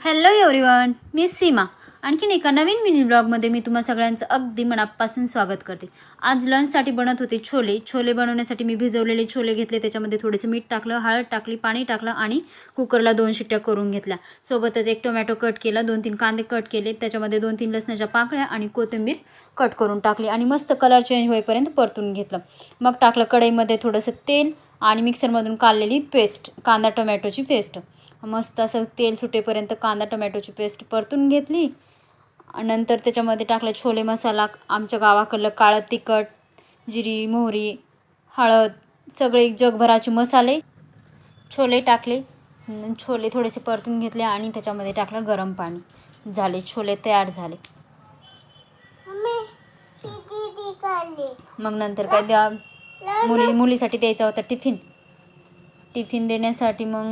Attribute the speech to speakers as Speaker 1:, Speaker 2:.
Speaker 1: Hello everyone, मी सीमा. आणखीन एका नवीन mini ब्लॉगमध्ये मी तुम्हा सगळ्यांचं अगदी मनापासून स्वागत करते. आज लंचसाठी बनत होते छोले. छोले बनवण्यासाठी मी भिजवलेले छोले घेतले, त्याच्यामध्ये थोडेसे मीठ टाकलं, हळद टाकली, पाणी टाकलं आणि कुकरला 2 शिट्ट्या करून घेतल्या. सोबतच एक टोमॅटो कट केला, 2-3 कांदे कट केले, त्याच्यामध्ये 2-3 लसणाच्या पाकळ्या आणि कोथिंबीर कट करून टाकली आणि मस्त कलर चेंज होईपर्यंत परतून घेतलं. मग टाकलं कढईमध्ये थोडंसं तेल आणि मिक्सरमधून काढलेली पेस्ट, कांदा टोमॅटोची पेस्ट. मस्त असं तेल सुटेपर्यंत कांदा टोमॅटोची पेस्ट परतून घेतली. नंतर त्याच्यामध्ये टाकला छोले मसाला, आमच्या गावाकडलं काळं तिखट, जिरी मोहरी, हळद, सगळे जगभराचे मसाले, छोले टाकले. छोले थोडेसे परतून घेतले आणि त्याच्यामध्ये टाकलं गरम पाणी. झाले छोले तयार झाले. मग नंतर काय मुलीसाठी द्यायचा होता टिफिन देण्यासाठी मग